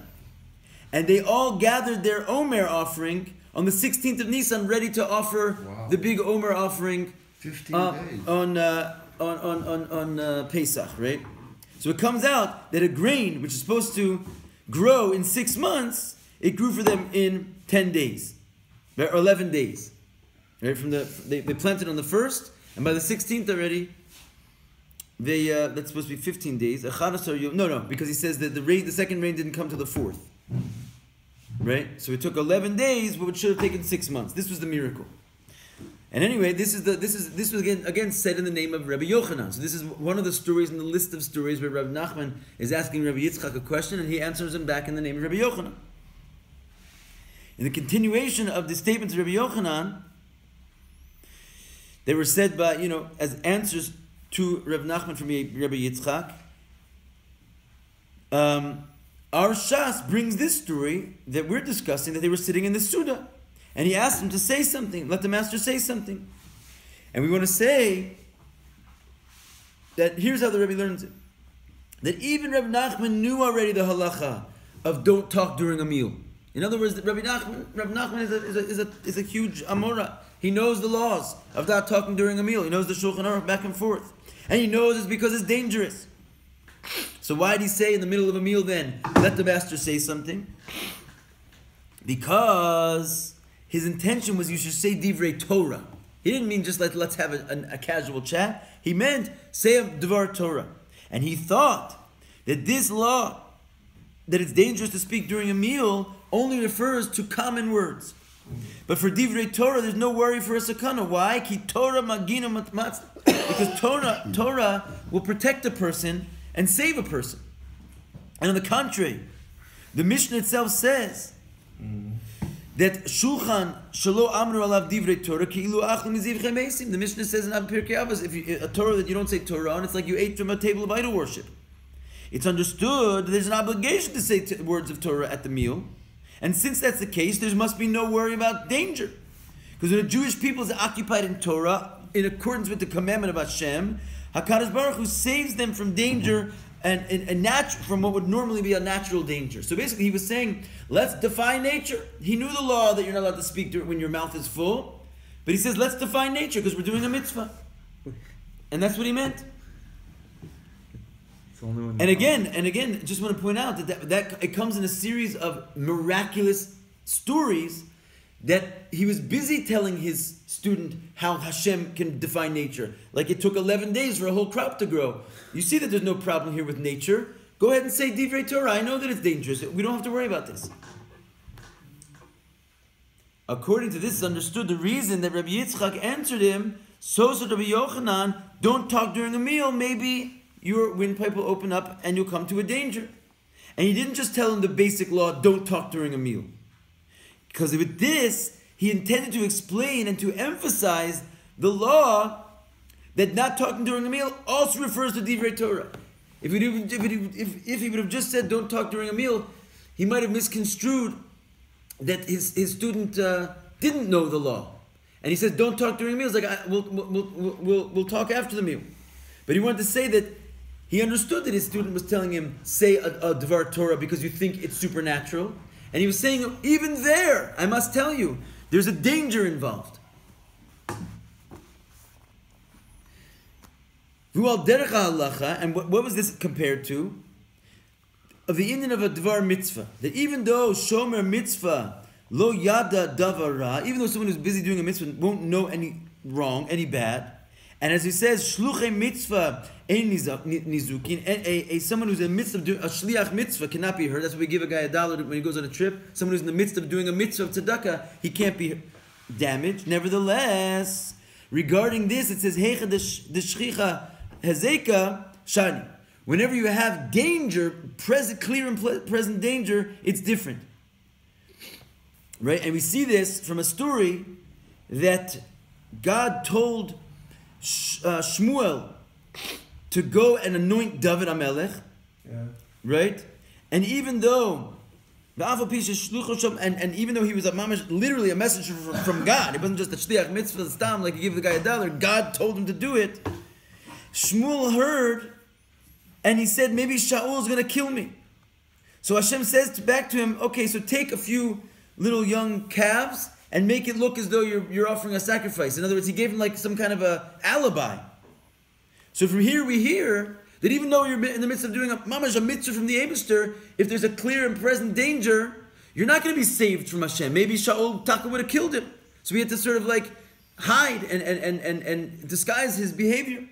And they all gathered their Omer offering on the 16th of Nisan, ready to offer the big Omer offering 15 days. on Pesach, right? So it comes out that a grain which is supposed to grow in 6 months, it grew for them in 10 days, or 11 days. Right? They planted on the 1st, and by the 16th already, that's supposed to be 15 days. No, because he says that the second rain didn't come to the 4th. Right? So it took 11 days, but it should have taken 6 months. This was the miracle. And anyway, this was again said in the name of Rabbi Yochanan. So this is one of the stories in the list of stories where Rabbi Nachman is asking Rabbi Yitzchak a question, and he answers him back in the name of Rabbi Yochanan. In the continuation of the statements of Rabbi Yochanan, they were said by, as answers to Rabbi Nachman from Rabbi Yitzchak. Our Shas brings this story that we're discussing, that they were sitting in the Suda. And he asked them to say something. Let the master say something. And we want to say that here's how the Rebbe learns it. That even Rabbi Nachman knew already the halacha of don't talk during a meal. In other words, Rabbi Nachman is a huge Amora. He knows the laws of not talking during a meal. He knows the Shulchan Aruch back and forth. And he knows it's because it's dangerous. So why did he say in the middle of a meal then, let the master say something? Because his intention was you should say divrei Torah. He didn't mean just let's have a casual chat. He meant say a dvar Torah. And he thought that this law, that it's dangerous to speak during a meal, only refers to common words. But for divrei Torah, there's no worry for a sakana. Why? Ki Torah magina matmatz. Because Torah will protect a person and save a person. And on the contrary, the Mishnah itself says that Shulchan Shalo Amru Alav Divrei Torah Ki Ilu Achlu Mizivchei Meisim. The Mishnah says in Pirkei Avos, if a Torah that you don't say Torah on, it's like you ate from a table of idol worship. It's understood that there's an obligation to say words of Torah at the meal, and since that's the case, there must be no worry about danger, because when the Jewish people is occupied in Torah in accordance with the commandment of Hashem, HaKadosh Baruch Hu saves them from danger and from what would normally be a natural danger. So basically he was saying, let's define nature. He knew the law that you're not allowed to speak when your mouth is full, but he says, let's define nature because we're doing a mitzvah. And that's what he meant. And again, just want to point out that it comes in a series of miraculous stories that he was busy telling his student how Hashem can define nature. Like it took 11 days for a whole crop to grow. You see that there's no problem here with nature. Go ahead and say Divrei Torah. I know that it's dangerous. We don't have to worry about this. According to this, it's understood the reason that Rabbi Yitzchak answered him, so said Rabbi Yochanan, don't talk during a meal. Maybe your windpipe will open up and you'll come to a danger. And he didn't just tell him the basic law, don't talk during a meal. Because with this, he intended to explain and to emphasize the law that not talking during a meal also refers to Divrei Torah. If he would have just said don't talk during a meal, he might have misconstrued that his student didn't know the law. And he says don't talk during a meal. It's like we'll talk after the meal. But he wanted to say that he understood that his student was telling him say a Dvar Torah because you think it's supernatural. And he was saying, even there, I must tell you, there's a danger involved. And what was this compared to? Of the Indian of a Dvar Mitzvah. That even though Shomer Mitzvah Lo Yada Davara, even though someone who's busy doing a mitzvah won't know any wrong, any bad, and as he says, Shluchei Mitzvah Ein Nizukin, someone who's in the midst of doing a Shliach Mitzvah cannot be hurt. That's why we give a guy $1 when he goes on a trip. Someone who's in the midst of doing a mitzvah of tzedakah, he can't be damaged. Nevertheless, regarding this, it says, Heicha Deshchicha Hezeka Shani. Whenever you have danger, clear and present danger, it's different. Right? And we see this from a story that God told Shmuel to go and anoint David HaMelech, right? And even though and even though he was literally a messenger from God, it wasn't just a shliach mitzvah stam like you give the guy $1, God told him to do it. Shmuel heard, and he said, maybe Shaul is going to kill me. So Hashem says back to him, okay, so take a few little young calves and make it look as though you're offering a sacrifice. In other words, he gave him like some kind of a alibi. So from here we hear that even though you're in the midst of doing a mitzvah from the Eibishter, if there's a clear and present danger, you're not going to be saved from Hashem. Maybe Shaul Taka would have killed him. So we had to sort of like hide and disguise his behavior.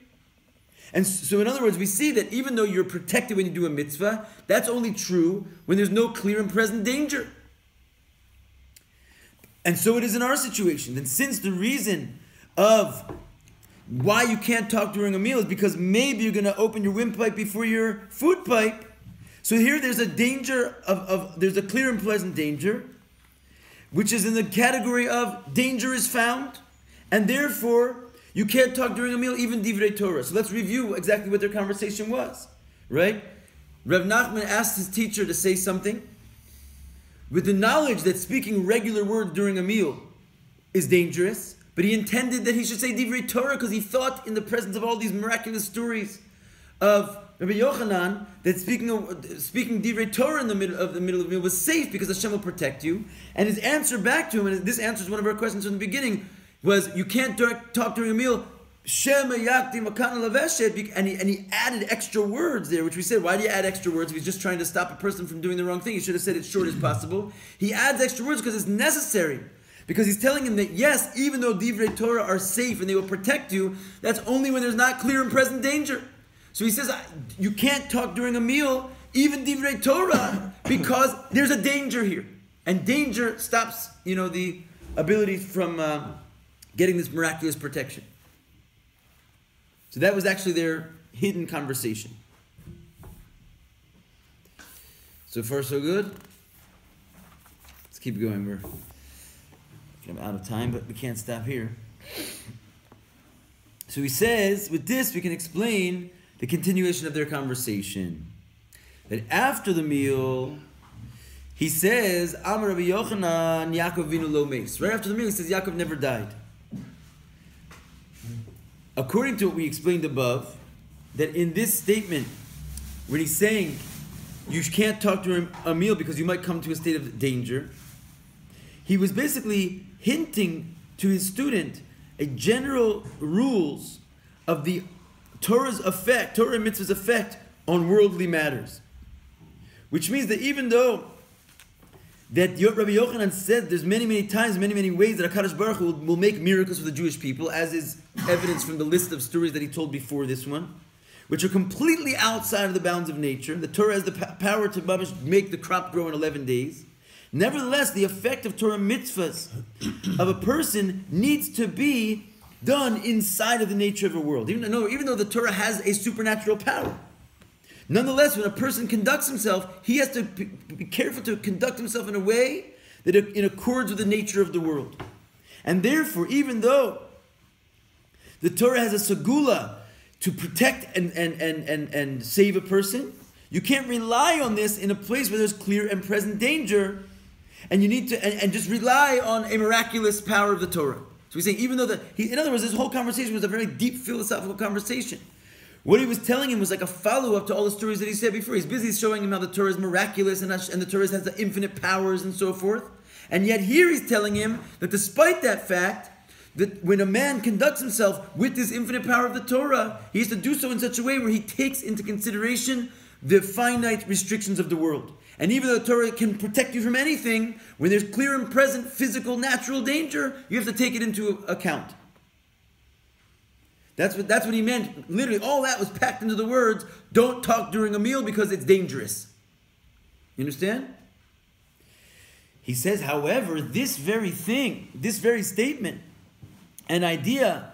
And so in other words, we see that even though you're protected when you do a mitzvah, that's only true when there's no clear and present danger. And so it is in our situation. And since the reason of why you can't talk during a meal is because maybe you're going to open your windpipe before your food pipe. So here there's a danger there's a clear and pleasant danger, which is in the category of danger is found, and therefore you can't talk during a meal, even Divrei Torah. So let's review exactly what their conversation was, right? Rav Nachman asked his teacher to say something with the knowledge that speaking regular words during a meal is dangerous, but he intended that he should say Divrei Torah because he thought in the presence of all these miraculous stories of Rabbi Yochanan that speaking divrei Torah in the middle of the meal was safe because Hashem will protect you. And his answer back to him, and this answers one of our questions from the beginning, was you can't talk during a meal. Shema yakti makana laveshet, and he added extra words there, which we said, why do you add extra words if he's just trying to stop a person from doing the wrong thing? He should have said it short as possible. He adds extra words because it's necessary. Because he's telling him that yes, even though divrei Torah are safe and they will protect you, that's only when there's not clear and present danger. So he says, you can't talk during a meal, even divrei Torah, because there's a danger here. And danger stops, the ability from getting this miraculous protection. So that was actually their hidden conversation. So far, so good. Let's keep going. I'm out of time, but we can't stop here. So he says, with this we can explain the continuation of their conversation. That after the meal, he says, Amar Rabbi Yochanan, Yaakov vinu lo meis. Right after the meal, he says, Yaakov never died. According to what we explained above, that in this statement, when he's saying you can't talk during a meal because you might come to a state of danger, he was basically hinting to his student a general rules of the Torah's effect, Torah and mitzvah's effect on worldly matters. Which means that even though that Rabbi Yochanan said there's many times, many ways that HaKadosh Baruch Hu will make miracles for the Jewish people, as is evidence from the list of stories that he told before this one, which are completely outside of the bounds of nature. The Torah has the power to make the crop grow in 11 days. Nevertheless, the effect of Torah mitzvahs of a person needs to be done inside of the nature of a world. Even though the Torah has a supernatural power. Nonetheless, when a person conducts himself, he has to be careful to conduct himself in a way that in accords with the nature of the world. And therefore, even though the Torah has a segula to protect and save a person, you can't rely on this in a place where there's clear and present danger, and you need to and just rely on a miraculous power of the Torah. So he's saying, even though in other words, this whole conversation was a very deep philosophical conversation. What he was telling him was like a follow-up to all the stories that he said before. He's busy showing him how the Torah is miraculous and the Torah has the infinite powers and so forth. And yet here he's telling him that despite that fact, that when a man conducts himself with this infinite power of the Torah, he has to do so in such a way where he takes into consideration the finite restrictions of the world. And even though the Torah can protect you from anything, when there's clear and present physical, natural danger, you have to take it into account. That's what he meant. Literally, all that was packed into the words, don't talk during a meal because it's dangerous. You understand? He says, however, this very statement, the idea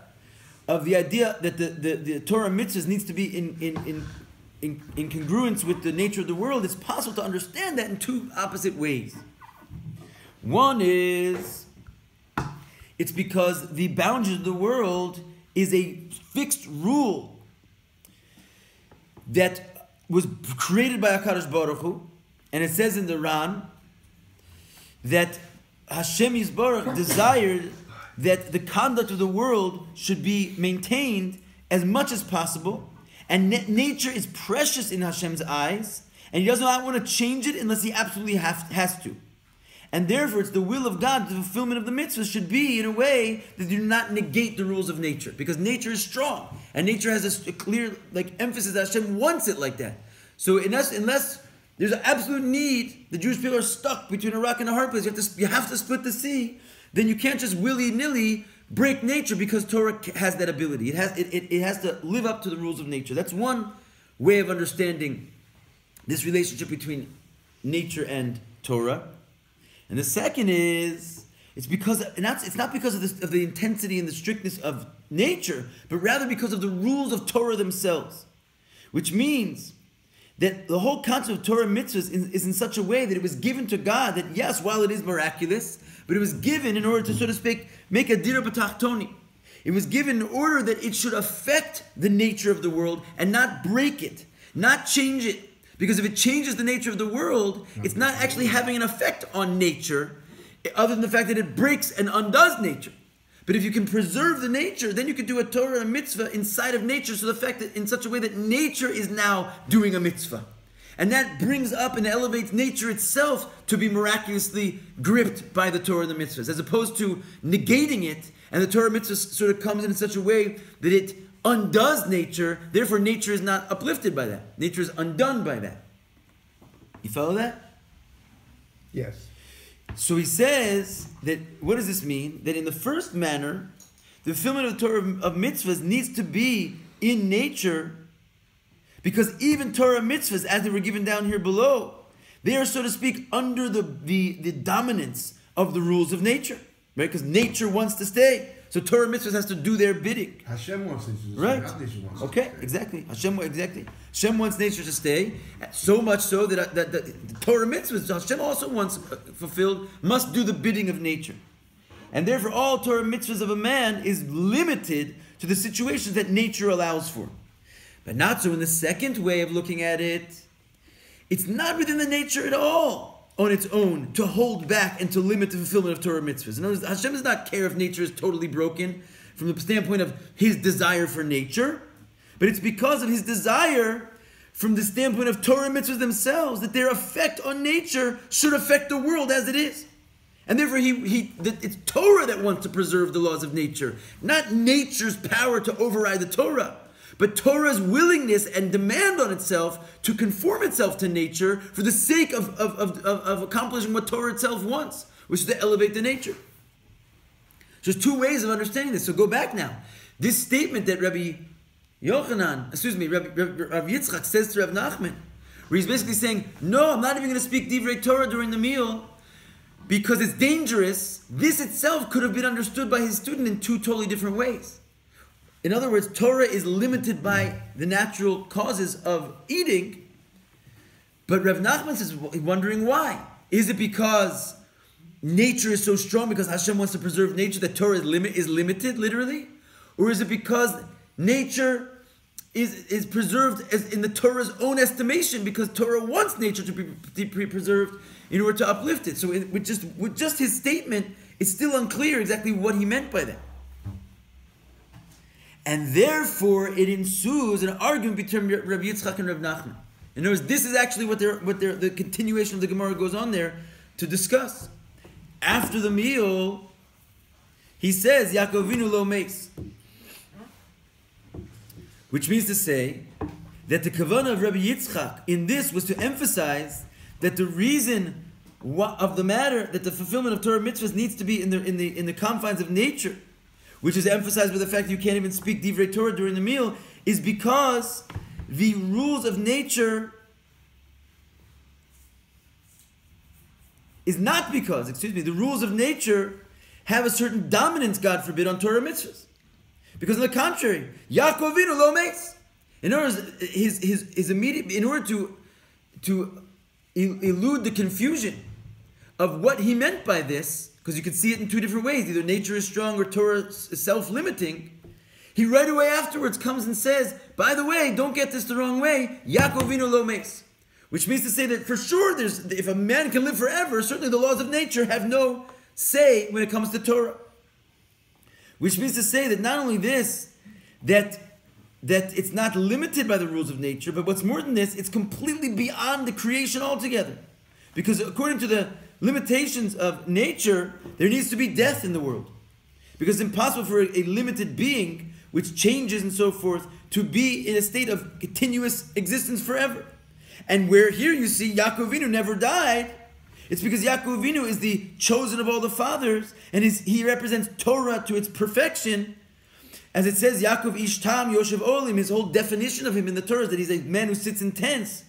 that the Torah mitzvahs needs to be in congruence with the nature of the world, it's possible to understand that in two opposite ways. One is, it's because the boundaries of the world is a fixed rule that was created by HaKadosh Baruch Hu, and it says in the Ran that Hashem Yisbarach desired that the conduct of the world should be maintained as much as possible, and nature is precious in Hashem's eyes, and He does not want to change it unless He absolutely has to. And therefore, it's the will of God, the fulfillment of the mitzvahs should be in a way that do not negate the rules of nature. Because nature is strong. And nature has a clear emphasis that Hashem wants it like that. So unless there's an absolute need, the Jewish people are stuck between a rock and a hard place. You have to split the sea. Then you can't just willy-nilly break nature because Torah has that ability. It has to live up to the rules of nature. That's one way of understanding this relationship between nature and Torah. And the second is, it's not because of the intensity and the strictness of nature, but rather because of the rules of Torah themselves. Which means that the whole concept of Torah mitzvahs is in such a way that it was given to God that, yes, while it is miraculous, but it was given in order to, so to speak, make a dira b'tachtoni. It was given in order that it should affect the nature of the world and not break it, not change it. Because if it changes the nature of the world, it's not actually having an effect on nature, other than the fact that it breaks and undoes nature. But if you can preserve the nature, then you can do a Torah and a mitzvah inside of nature, so the fact that in such a way that nature is now doing a mitzvah. And that brings up and elevates nature itself to be miraculously gripped by the Torah and the mitzvahs, as opposed to negating it, and the Torah mitzvah sort of comes in such a way that it undoes nature, therefore nature is not uplifted by that. Nature is undone by that. You follow that? Yes. So he says that, what does this mean? That in the first manner, the fulfillment of the Torah of mitzvahs needs to be in nature, because even Torah mitzvahs, as they were given down here below, they are, so to speak, under the dominance of the rules of nature. Right? Because nature wants to stay. So Torah mitzvahs has to do their bidding. Hashem wants nature to stay. Right. Not nature wants Okay, to stay. exactly. Hashem wants nature to stay, so much so that the Torah mitzvahs, Hashem also wants fulfilled, must do the bidding of nature. And therefore all Torah mitzvahs of a man is limited to the situations that nature allows for. But not so in the second way of looking at it. It's not within the nature at all, on its own, to hold back and to limit the fulfillment of Torah mitzvahs. In other words, Hashem does not care if nature is totally broken from the standpoint of His desire for nature, but it's because of His desire from the standpoint of Torah mitzvahs themselves that their effect on nature should affect the world as it is. And therefore it's Torah that wants to preserve the laws of nature, not nature's power to override the Torah, but Torah's willingness and demand on itself to conform itself to nature for the sake of accomplishing what Torah itself wants, which is to elevate the nature. So there's two ways of understanding this. So go back now. This statement that Rabbi Yitzchak says to Rav Nachman, where he's basically saying, no, I'm not even going to speak Divrei Torah during the meal because it's dangerous. This itself could have been understood by his student in two totally different ways. In other words, Torah is limited by the natural causes of eating, but Rav Nachman is wondering why. Is it because nature is so strong, because Hashem wants to preserve nature, that Torah is limited, literally? Or is it because nature is preserved as in the Torah's own estimation, because Torah wants nature to be preserved in order to uplift it? So with just his statement, it's still unclear exactly what he meant by that. And therefore, it ensues an argument between Rabbi Yitzchak and Rav Nachman. In other words, this is actually what the continuation of the Gemara goes on there to discuss. After the meal, he says, Yaakov Avinu lo meis. Which means to say that the kavanah of Rabbi Yitzchak in this was to emphasize that the reason of the matter that the fulfillment of Torah mitzvahs needs to be in the confines of nature, which is emphasized by the fact that you can't even speak Divrei Torah during the meal, is because the rules of nature the rules of nature have a certain dominance, God forbid, on Torah mitzvahs. Because on the contrary, Yaakov Avinu lo meis. In other words, his immediate, in order to elude the confusion of what he meant by this, because you can see it in two different ways. Either nature is strong or Torah is self-limiting. He right away afterwards comes and says, by the way, don't get this the wrong way, Yaakov Avinu lo meis. Which means to say that for sure, if a man can live forever, certainly the laws of nature have no say when it comes to Torah. Which means to say that not only this, that it's not limited by the rules of nature, but what's more than this, it's completely beyond the creation altogether. Because according to the limitations of nature, there needs to be death in the world. Because it's impossible for a limited being, which changes and so forth, to be in a state of continuous existence forever. And where here you see Yaakov Avinu never died, it's because Yaakov Avinu is the chosen of all the fathers, and he represents Torah to its perfection. As it says, Yaakov Ishtam Yoshev Olim, his whole definition of him in the Torah is that he's a man who sits in tents.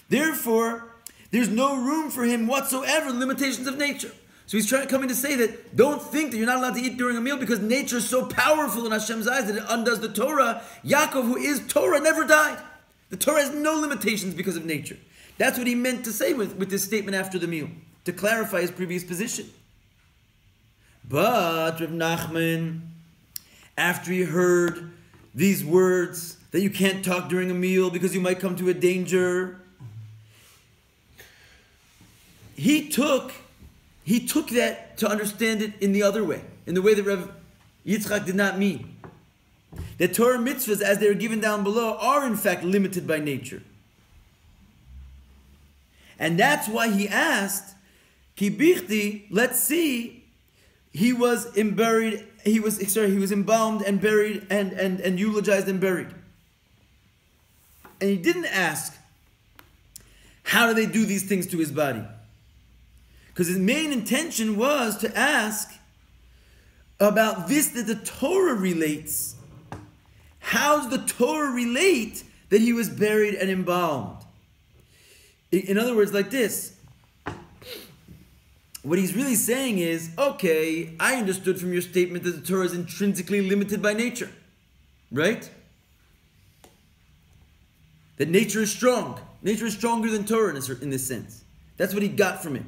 Therefore, there's no room for him whatsoever in limitations of nature. So he's coming to say that don't think that you're not allowed to eat during a meal because nature is so powerful in Hashem's eyes that it undoes the Torah. Yaakov, who is Torah, never died. The Torah has no limitations because of nature. That's what he meant to say with this statement after the meal, to clarify his previous position. But Rav Nachman, after he heard these words that you can't talk during a meal because you might come to a danger, he took that to understand it in the other way, in the way that Rav Yitzchak did not mean. That Torah mitzvahs, as they are given down below, are in fact limited by nature. And that's why he asked, Ki bichti, let's see, he was embalmed and buried and eulogized and buried. And he didn't ask, how do they do these things to his body? Because his main intention was to ask about this that the Torah relates. How does the Torah relate that he was buried and embalmed? In other words, like this. What he's really saying is, okay, I understood from your statement that the Torah is intrinsically limited by nature. Right? That nature is strong. Nature is stronger than Torah in this sense. That's what he got from it.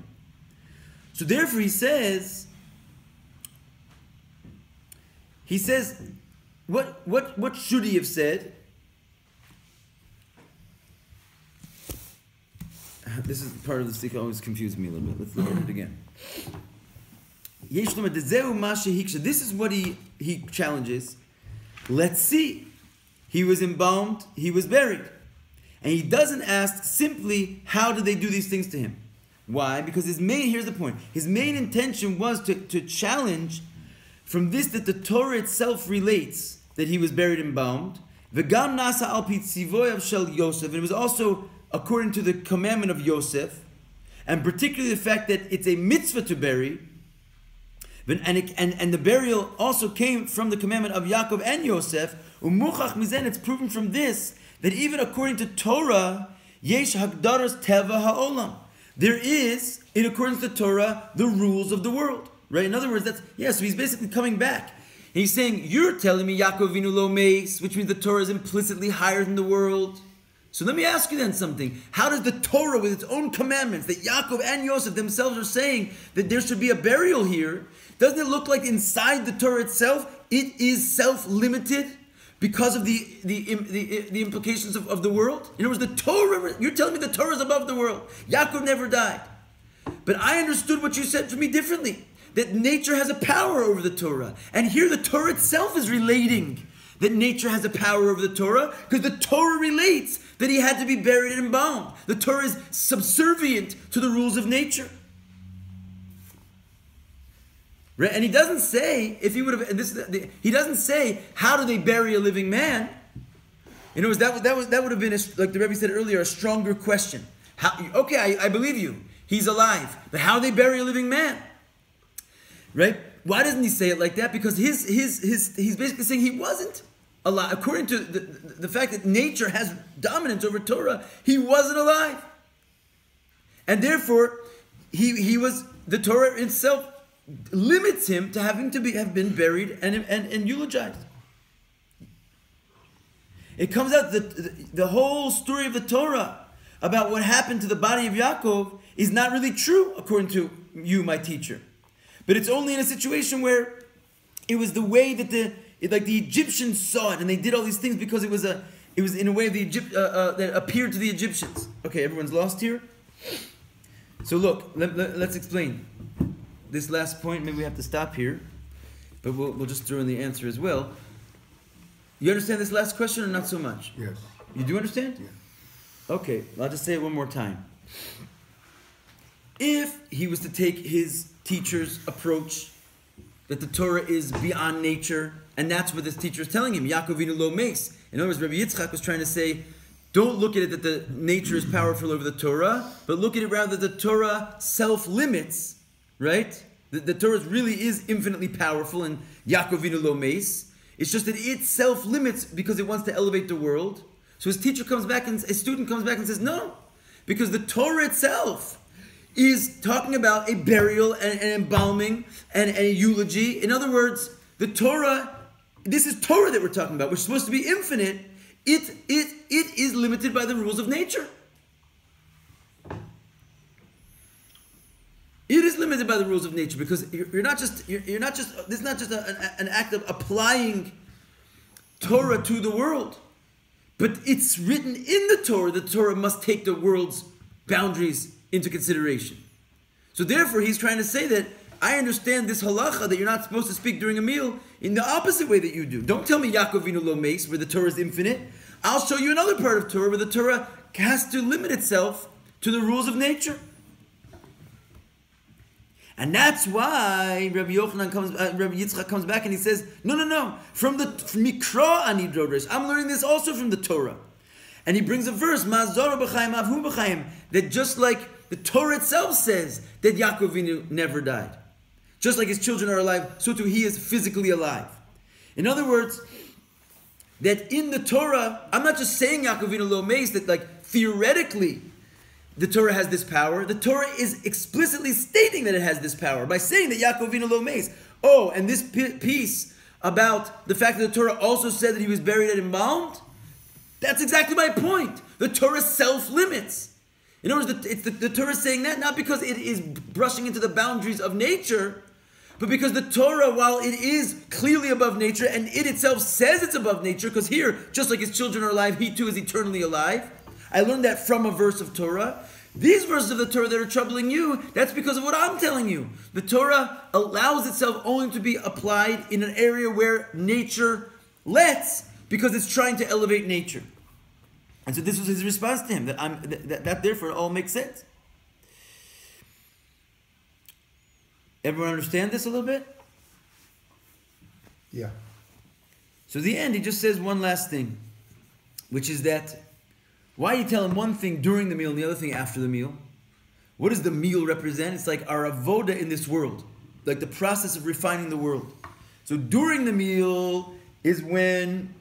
So therefore he says, what should he have said? This is part of the stick always confused me a little bit. Let's look at it again. This is what he challenges. Let's see. He was embalmed, he was buried. And he doesn't ask simply, how did they do these things to him? Why? Because here's the point. His main intention was to challenge from this that the Torah itself relates that he was buried and embalmed. V'gam nasa al pi tzivoyav shel Yosef. And it was also according to the commandment of Yosef, and particularly the fact that it's a mitzvah to bury, and the burial also came from the commandment of Yaakov and Yosef. Umuchach mizen, it's proven from this that even according to Torah, yesh hagdaras teva ha'olam, there is, in accordance to Torah, the rules of the world. Right? In other words, so he's basically coming back. And he's saying, you're telling me Yaakov Avinu lo meis, which means the Torah is implicitly higher than the world. So let me ask you then something. How does the Torah, with its own commandments, that Yaakov and Yosef themselves are saying that there should be a burial here, doesn't it look like inside the Torah itself, it is self-limited because of the implications of the world? In other words, the Torah, you're telling me the Torah is above the world. Yaakov never died. But I understood what you said to me differently, that nature has a power over the Torah. And here the Torah itself is relating that nature has a power over the Torah, because the Torah relates that he had to be buried and embalmed. The Torah is subservient to the rules of nature. Right? And he doesn't say, if he would have, he doesn't say, how do they bury a living man? In other words, that would have been, like the Rabbi said earlier, a stronger question. I believe you. He's alive. But how do they bury a living man? Right? Why doesn't he say it like that? Because he's basically saying he wasn't alive. According to the fact that nature has dominance over Torah, he wasn't alive. And therefore, the Torah itself limits him to having to have been buried and eulogized. It comes out that the whole story of the Torah about what happened to the body of Yaakov is not really true, according to you, my teacher. But it's only in a situation where it was the way that the Egyptians saw it, and they did all these things because it was in a way of that appeared to the Egyptians. Okay, everyone's lost here. So look, let's explain this last point. Maybe we have to stop here, but we'll just throw in the answer as well. You understand this last question or not so much? Yes. You do understand? Yeah. Okay, I'll just say it one more time. If he was to take his teacher's approach, that the Torah is beyond nature, and that's what this teacher is telling him, Yaakov Avinu lo meis. In other words, Rabbi Yitzchak was trying to say, don't look at it that the nature is powerful over the Torah, but look at it rather that the Torah self-limits, right? The Torah really is infinitely powerful, and Yaakov Avinu lo meis. It's just that it self-limits because it wants to elevate the world. So his student comes back and says, no, because the Torah itself is talking about a burial and an embalming and a eulogy. In other words, the Torah, this is Torah that we're talking about, which is supposed to be infinite. It is limited by the rules of nature. It is limited by the rules of nature because this is not just an act of applying Torah to the world, but it's written in the Torah must take the world's boundaries into consideration. So therefore he's trying to say that I understand this halacha that you're not supposed to speak during a meal in the opposite way that you do. Don't tell me Yaakov Avinu lo meis, where the Torah is infinite. I'll show you another part of Torah where the Torah has to limit itself to the rules of nature. And that's why Rabbi Yitzchak comes back and he says, no. From Mikra ani drodresh. I'm learning this also from the Torah. And he brings a verse, Ma'azora b'chaim avhu b'chaim, that just like the Torah itself says that Yaakov Avinu never died. Just like his children are alive, so too he is physically alive. In other words, that in the Torah, I'm not just saying Yaakov Avinu lo meis, that like theoretically the Torah has this power. The Torah is explicitly stating that it has this power by saying that Yaakov Avinu lo meis. Oh, and this piece about the fact that the Torah also said that he was buried and embalmed, that's exactly my point. The Torah self-limits. In other words, the Torah is saying that not because it is brushing into the boundaries of nature, but because the Torah, while it is clearly above nature, and it itself says it's above nature, because here, just like his children are alive, he too is eternally alive. I learned that from a verse of Torah. These verses of the Torah that are troubling you, that's because of what I'm telling you. The Torah allows itself only to be applied in an area where nature lets, because it's trying to elevate nature. And so this was his response to him, that therefore all makes sense. Everyone understand this a little bit? Yeah. So at the end, he just says one last thing, which is that why you tell him one thing during the meal and the other thing after the meal? What does the meal represent? It's like our avoda in this world, like the process of refining the world. So during the meal is when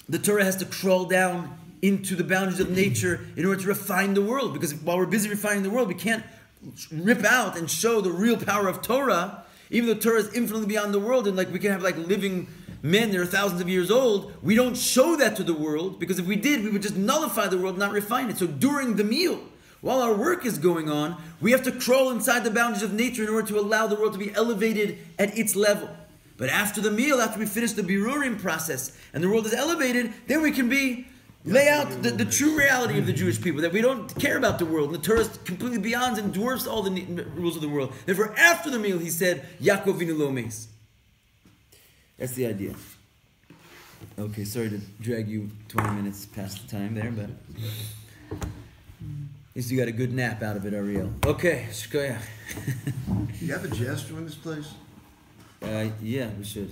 the Torah has to crawl down into the boundaries of nature in order to refine the world. Because while we're busy refining the world, we can't rip out and show the real power of Torah, even though Torah is infinitely beyond the world, and like we can have like living men that are thousands of years old. We don't show that to the world, because if we did, we would just nullify the world, not refine it. So during the meal, while our work is going on, we have to crawl inside the boundaries of nature in order to allow the world to be elevated at its level. But after the meal, after we finish the birurim process and the world is elevated, then we can lay out the true reality of the Jewish people, that we don't care about the world. And the Torah is completely beyond and dwarfs all the rules of the world. Therefore, after the meal, he said, Yaakov Avinu lo meis. That's the idea. Okay, sorry to drag you 20 minutes past the time there, but at least you got a good nap out of it, Ariel. Okay, shkoyach. Do you have a gesture in this place? Yeah, we should.